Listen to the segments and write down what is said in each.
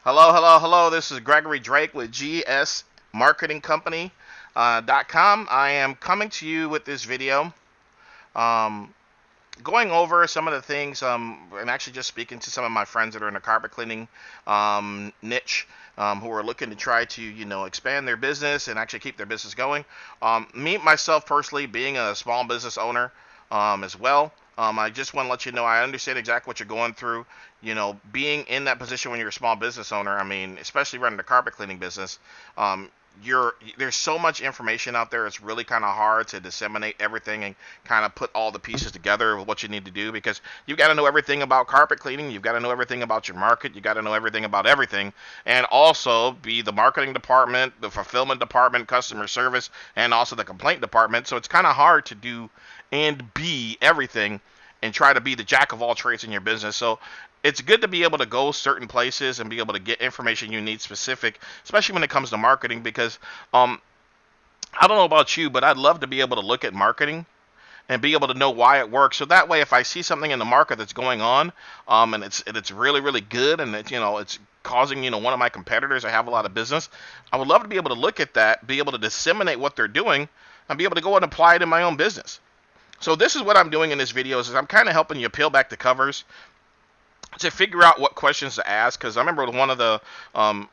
Hello, hello, hello. This is Gregory Drake with GS Marketing Company .com. I am coming to you with this video, um, going over some of the things. I'm actually just speaking to some of my friends that are in the carpet cleaning niche, who are looking to try to, expand their business and actually keep their business going. Me, myself personally, being a small business owner as well. I just want to let you know I understand exactly what you're going through. Being in that position when you're a small business owner, I mean, especially running a carpet cleaning business, um, there's so much information out there. It's really kind of hard to disseminate everything and kind of put all the pieces together of what you need to do, because you've got to know everything about carpet cleaning. You've got to know everything about your market. You got to know everything about everything, and also be the marketing department, the fulfillment department, customer service, and also the complaint department. So it's kind of hard to do and be everything and try to be the jack of all trades in your business. So it's good to be able to go certain places and be able to get information you need specific, especially when it comes to marketing, because I don't know about you, but I'd love to be able to look at marketing and be able to know why it works. So that way, if I see something in the market that's going on, and it's really really good, and it's causing one of my competitors to have a lot of business, I would love to be able to look at that, be able to disseminate what they're doing, and be able to go and apply it in my own business. So this is what I'm doing in this video, is I'm kind of helping you peel back the covers to figure out what questions to ask. Because I remember um,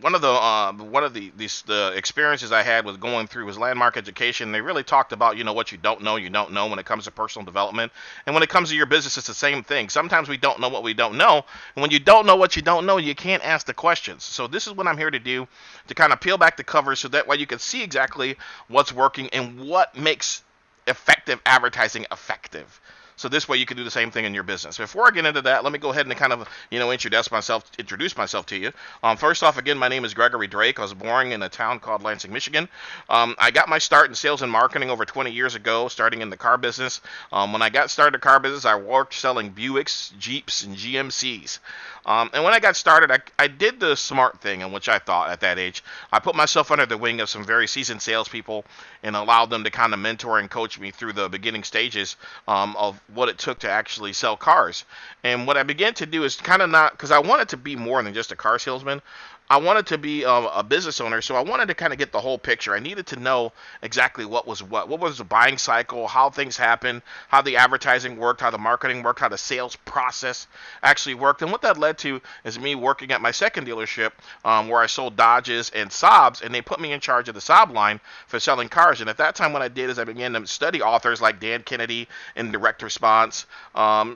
the experiences I had with going through was landmark education. They really talked about what you don't know when it comes to personal development, and when it comes to your business, it's the same thing. Sometimes we don't know what we don't know, and when you don't know what you don't know, you can't ask the questions. So this is what I'm here to do, to kind of peel back the covers, so that way you can see exactly what's working and what makes effective advertising effective. So this way you can do the same thing in your business. Before I get into that, let me go ahead and kind of, introduce myself to you. First off, again, my name is Gregory Drake. I was born in a town called Lansing, Michigan. I got my start in sales and marketing over 20 years ago, starting in the car business. When I got started in the car business, I worked selling Buicks, Jeeps, and GMCs. And when I got started, I did the smart thing, in which I thought at that age. I put myself under the wing of some very seasoned salespeople and allowed them to kind of mentor and coach me through the beginning stages of what it took to actually sell cars. And what I began to do is kind of not, because I wanted to be more than just a car salesman. I wanted to be a business owner, so I wanted to kind of get the whole picture. I needed to know exactly what was the buying cycle, how things happened, how the advertising worked, how the marketing worked, how the sales process actually worked. And what that led to is me working at my second dealership, where I sold Dodges and Saabs, and they put me in charge of the Saab line for selling cars. And at that time, what I did is I began to study authors like Dan Kennedy in direct response,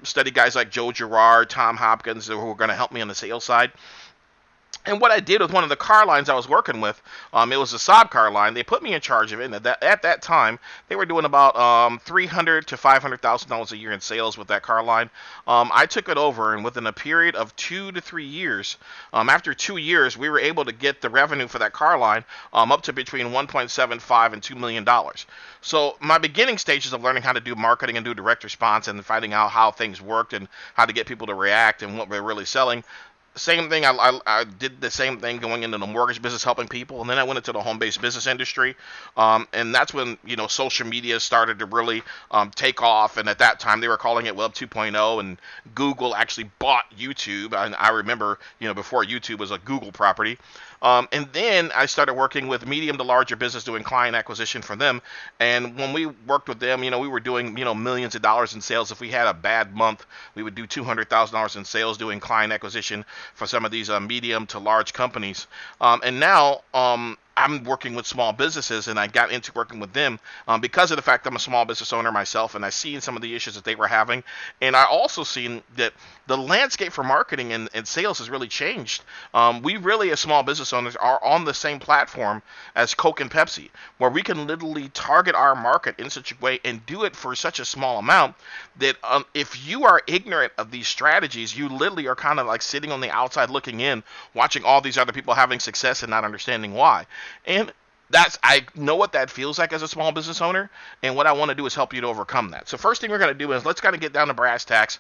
study guys like Joe Girard, Tom Hopkins, who were going to help me on the sales side. And what I did with one of the car lines I was working with, it was a Saab car line. They put me in charge of it, and at that time, they were doing about $300,000 to $500,000 a year in sales with that car line. I took it over, and within a period of 2 to 3 years, after 2 years, we were able to get the revenue for that car line up to between 1.75 and $2 million. So my beginning stages of learning how to do marketing and do direct response and finding out how things worked and how to get people to react and what we're really selling. Same thing. I did the same thing going into the mortgage business, helping people, and then I went into the home-based business industry, and that's when social media started to really take off. And at that time, they were calling it Web 2.0, and Google actually bought YouTube. And I remember, before YouTube was a Google property. And then I started working with medium to larger business, doing client acquisition for them. And when we worked with them, we were doing millions of dollars in sales. If we had a bad month, we would do $200,000 in sales doing client acquisition for some of these medium to large companies. And now I'm working with small businesses, and I got into working with them because of the fact I'm a small business owner myself, and I seen some of the issues that they were having. And I also seen that the landscape for marketing and sales has really changed. We really, as small business owners, are on the same platform as Coke and Pepsi, where we can literally target our market in such a way and do it for such a small amount that if you are ignorant of these strategies, you literally are kind of like sitting on the outside looking in, watching all these other people having success and not understanding why. And I know what that feels like as a small business owner, and what I want to do is help you to overcome that. So first thing we're going to do is let's kind of get down to brass tacks,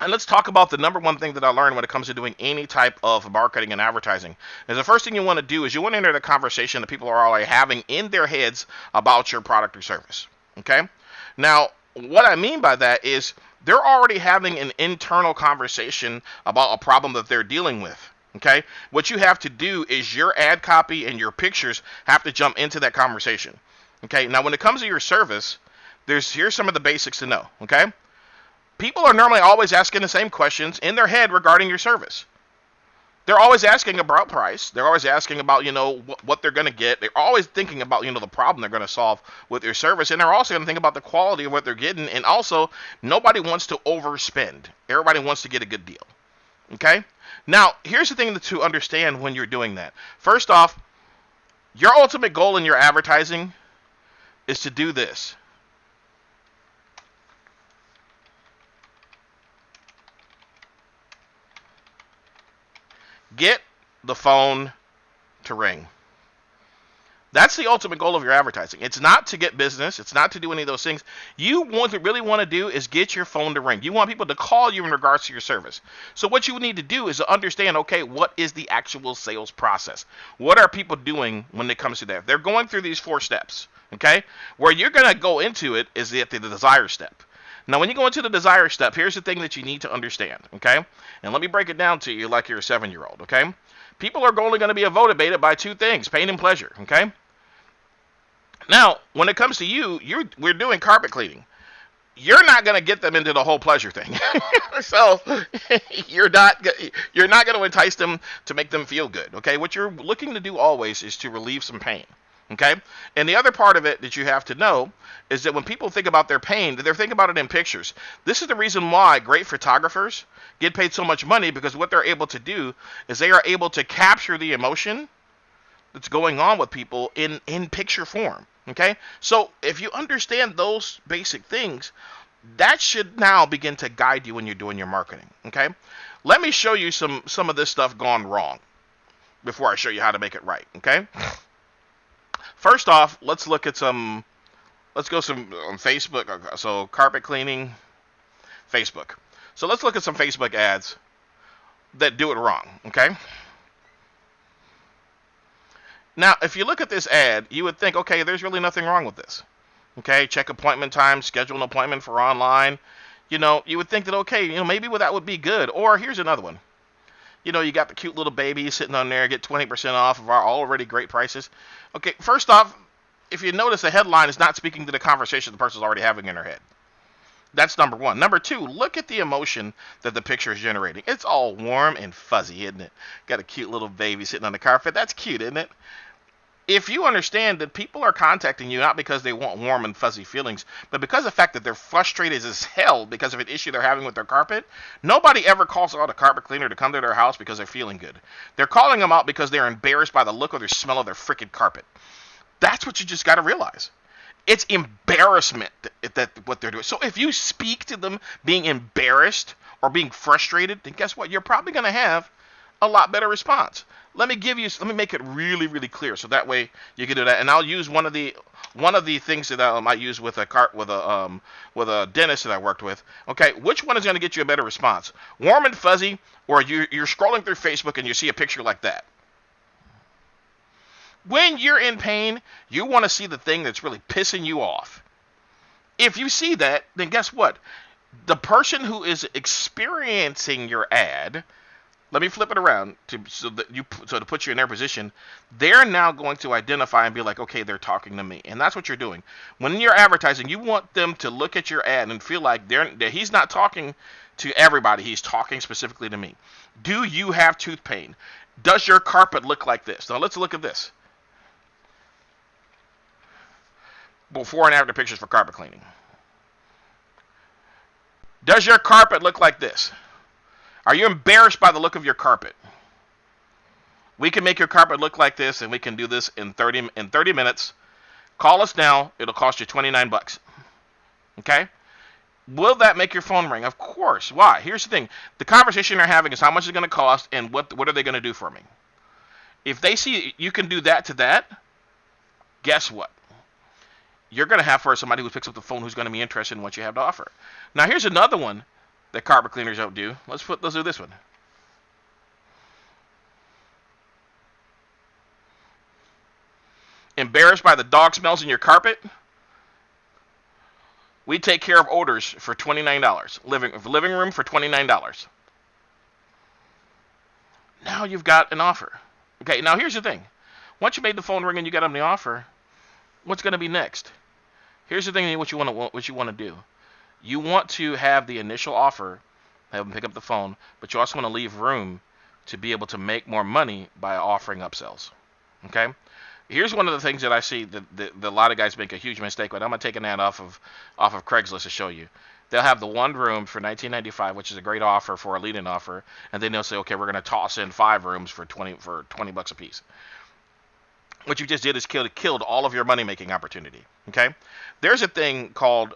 and let's talk about the number one thing that I learned when it comes to doing any type of marketing and advertising. Is the first thing you want to do is you want to enter the conversation that people are already having in their heads about your product or service. Okay? Now, what I mean by that is They're already having an internal conversation about a problem that they're dealing with. Okay? What you have to do is your ad copy and your pictures have to jump into that conversation. Okay? Now, when it comes to your service, here's some of the basics to know. Okay? People are normally always asking the same questions in their head regarding your service. They're always asking about price. They're always asking about, what they're going to get. They're always thinking about, the problem they're going to solve with your service. And they're also going to think about the quality of what they're getting. And also, nobody wants to overspend. Everybody wants to get a good deal. Okay? Now, here's the thing to understand when you're doing that. First off, your ultimate goal in your advertising is to do this. Get the phone to ring. That's the ultimate goal of your advertising. It's not to get business. It's not to do any of those things. Really want to do is get your phone to ring. You want people to call you in regards to your service. So what you need to do is to understand, okay, what is the actual sales process? What are people doing when it comes to that? They're going through these 4 steps, okay? Where you're going to go into it is at the desire step. Now, when you go into the desire step, here's the thing that you need to understand, okay? And let me break it down to you like you're a 7-year-old, okay? People are only going to be motivated by 2 things, pain and pleasure, okay? Now, when it comes to we're doing carpet cleaning. You're not going to get them into the whole pleasure thing. So you're not going to entice them to make them feel good, okay? What you're looking to do always is to relieve some pain, okay? And the other part of it that you have to know is that when people think about their pain, they're thinking about it in pictures. This is the reason why great photographers get paid so much money, because what they're able to do is they are able to capture the emotion that's going on with people in picture form. Okay? So if you understand those basic things, that should now begin to guide you when you're doing your marketing. Okay? Let me show you some of this stuff gone wrong before I show you how to make it right. Okay? First off, let's go on Facebook. So carpet cleaning, Facebook. So let's look at some Facebook ads that do it wrong. Okay? Now, if you look at this ad, you would think, okay, there's really nothing wrong with this. Okay, check appointment time, schedule an appointment for online. You would think that, okay, maybe that would be good. Or here's another one. You got the cute little baby sitting on there, get 20% off of our already great prices. Okay, first off, if you notice, the headline is not speaking to the conversation the person's already having in their head. That's number 1. Number 2, look at the emotion that the picture is generating. It's all warm and fuzzy, isn't it? Got a cute little baby sitting on the carpet. That's cute, isn't it? If you understand that people are contacting you not because they want warm and fuzzy feelings, but because of the fact that they're frustrated as hell because of an issue they're having with their carpet, nobody ever calls out a carpet cleaner to come to their house because they're feeling good. They're calling them out because they're embarrassed by the look or the smell of their freaking carpet. That's what you just got to realize. It's embarrassment that what they're doing. So if you speak to them being embarrassed or being frustrated, then guess what? You're probably going to have a lot better response. Let me make it really, really clear, so that way you can do that. And I'll use one of the things that I might use with a dentist that I worked with. Okay, which one is going to get you a better response? Warm and fuzzy, or you're scrolling through Facebook and you see a picture like that? When you're in pain, you want to see the thing that's really pissing you off. If you see that, then guess what? The person who is experiencing your ad, let me flip it around so to put you in their position. They're now going to identify and be like, okay, they're talking to me, and that's what you're doing. When you're advertising, you want them to look at your ad and feel like that he's not talking to everybody. He's talking specifically to me. Do you have tooth pain? Does your carpet look like this? Now let's look at this. Before and after pictures for carpet cleaning. Does your carpet look like this? Are you embarrassed by the look of your carpet? We can make your carpet look like this, and we can do this in 30 minutes. Call us now. It'll cost you $29. Okay? Will that make your phone ring? Of course. Why? Here's the thing. The conversation they're having is how much it's going to cost and what are they going to do for me. If they see you can do that to that, guess what? You're going to have for somebody who picks up the phone who's going to be interested in what you have to offer. Now, here's another one that carpet cleaners don't do. Let's do this one. Embarrassed by the dog smells in your carpet? We take care of orders for $29. Living room for $29. Now you've got an offer. Okay, now here's the thing. Once you made the phone ring and you got them the offer, what's going to be next? Here's the thing what you want to do. You want to have the initial offer, have them pick up the phone, but you also want to leave room to be able to make more money by offering upsells. Okay? Here's one of the things that I see that a lot of guys make a huge mistake with. I'm going to take an ad off of Craigslist to show you. They'll have the one room for $19.95, which is a great offer for a lead-in offer, and then they'll say, okay, we're going to toss in 5 rooms for 20 bucks a piece. What you just did is killed all of your money-making opportunity. Okay, there's a thing called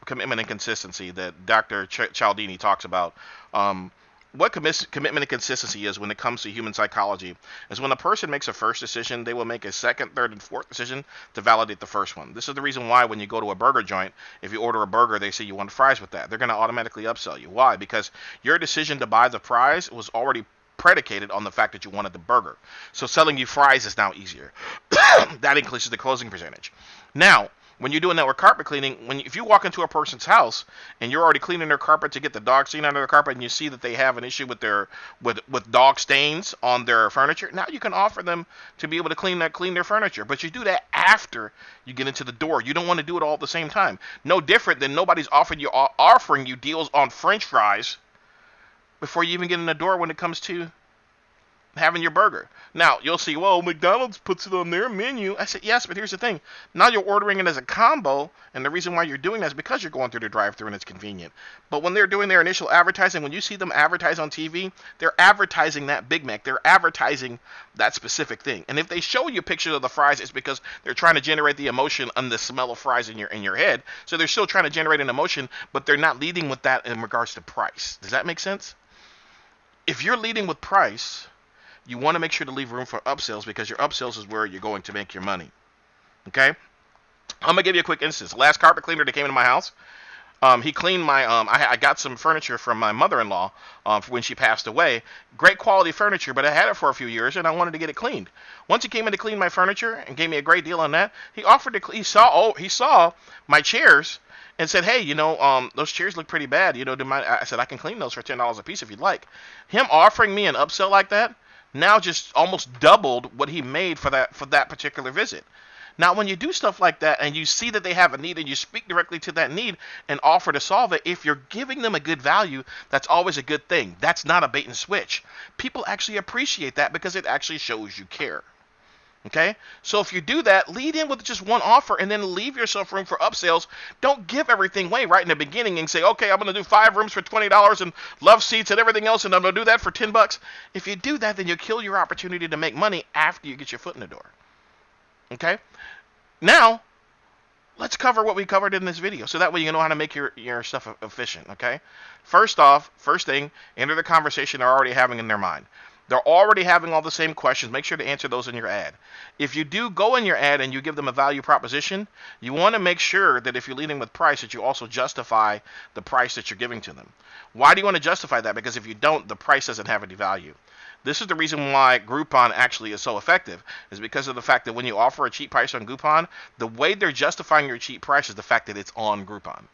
commitment and consistency that Dr. Cialdini talks about. What commitment and consistency is when it comes to human psychology is when a person makes a first decision, they will make a second, third, and fourth decision to validate the first one. This is the reason why when you go to a burger joint, if you order a burger, they say you want fries with that. They're going to automatically upsell you. Why? Because your decision to buy the fries was already predicated on the fact that you wanted the burger. So selling you fries is now easier. That increases the closing percentage. Now, when you're doing network carpet cleaning, if you walk into a person's house and you're already cleaning their carpet to get the dog stain under the carpet, and you see that they have an issue with with dog stains on their furniture, now you can offer them to be able to clean their furniture. But you do that after you get into the door. You don't want to do it all at the same time. No different than nobody's offering you deals on French fries before you even get in the door when it comes to having your burger. Now, you'll see, well, McDonald's puts it on their menu. I said, yes, but here's the thing. Now you're ordering it as a combo, and the reason why you're doing that is because you're going through the drive-thru and it's convenient. But when they're doing their initial advertising, when you see them advertise on TV, they're advertising that Big Mac. They're advertising that specific thing. And if they show you pictures of the fries, it's because they're trying to generate the emotion and the smell of fries in your head. So they're still trying to generate an emotion, but they're not leading with that in regards to price. Does that make sense? If you're leading with price, you want to make sure to leave room for upsells, because your upsells is where you're going to make your money. Okay? I'm going to give you a quick instance. Last carpet cleaner that came into my house, he cleaned my, I got some furniture from my mother-in-law when she passed away. Great quality furniture, but I had it for a few years and I wanted to get it cleaned. Once he came in to clean my furniture and gave me a great deal on that, he offered to, he saw my chairs and said, hey, those chairs look pretty bad. I said, I can clean those for $10 a piece if you'd like. Him offering me an upsell like that now just almost doubled what he made for that particular visit. Now, when you do stuff like that and you see that they have a need and you speak directly to that need and offer to solve it, if you're giving them a good value, that's always a good thing. That's not a bait and switch. People actually appreciate that because it actually shows you care. Okay? So if you do that, lead in with just one offer and then leave yourself room for upsells. Don't give everything away right in the beginning and say, okay, I'm going to do 5 rooms for $20 and love seats and everything else, and I'm going to do that for $10. If you do that, then you kill your opportunity to make money after you get your foot in the door. Okay? Now, let's cover what we covered in this video, so that way you know how to make your stuff efficient. Okay? First thing, enter the conversation they're already having in their mind. They're already having all the same questions. Make sure to answer those in your ad. If you do go in your ad and you give them a value proposition, you want to make sure that if you're leading with price, that you also justify the price that you're giving to them. Why do you want to justify that? Because if you don't, the price doesn't have any value. This is the reason why Groupon actually is so effective, is because of the fact that when you offer a cheap price on Groupon, the way they're justifying your cheap price is the fact that it's on Groupon.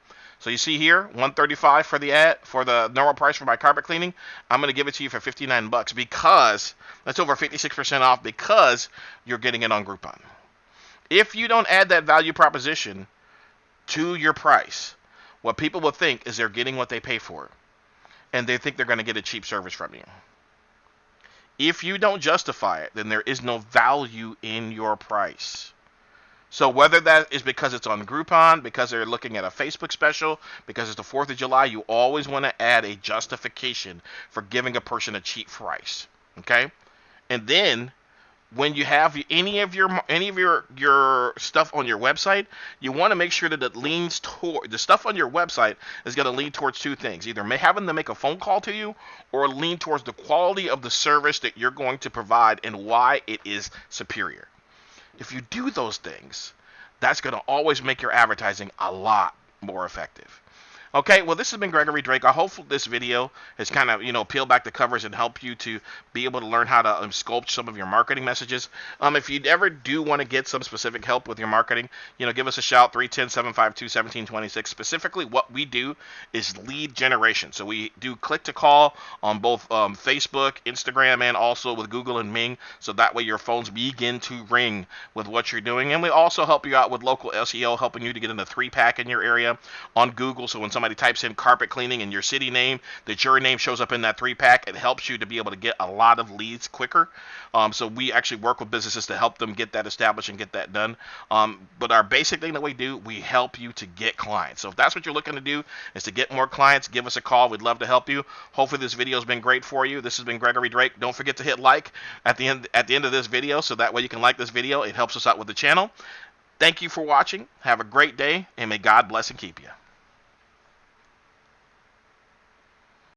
So you see here, $135 for the ad, for the normal price for my carpet cleaning. I'm going to give it to you for $59 because that's over 56% off, because you're getting it on Groupon. If you don't add that value proposition to your price, what people will think is they're getting what they pay for, and they think they're going to get a cheap service from you. If you don't justify it, then there is no value in your price. So whether that is because it's on Groupon, because they're looking at a Facebook special, because it's the 4th of July, you always want to add a justification for giving a person a cheap price. Okay? And then when you have any of your stuff on your website, you want to make sure that it leans toward, the stuff on your website is going to lean towards 2 things. Either having them make a phone call to you, or lean towards the quality of the service that you're going to provide and why it is superior. If you do those things, that's going to always make your advertising a lot more effective. Okay, well, this has been Gregory Drake. I hope this video has kind of, peel back the covers and help you to be able to learn how to sculpt some of your marketing messages. If you ever do want to get some specific help with your marketing, give us a shout, 310-752-1726. Specifically, what we do is lead generation. So we do click to call on both Facebook, Instagram, and also with Google and Ming. So that way your phones begin to ring with what you're doing. And we also help you out with local SEO, helping you to get in the 3-pack in your area on Google. So when somebody types in carpet cleaning and your city name, that your name shows up in that 3-pack. It helps you to be able to get a lot of leads quicker. So we actually work with businesses to help them get that established and get that done. But our basic thing that we do, we help you to get clients. So if that's what you're looking to do, is to get more clients, give us a call. We'd love to help you. Hopefully this video has been great for you. This has been Gregory Drake. Don't forget to hit like at the end of this video, so that way you can like this video. It helps us out with the channel. Thank you for watching. Have a great day, and may God bless and keep you.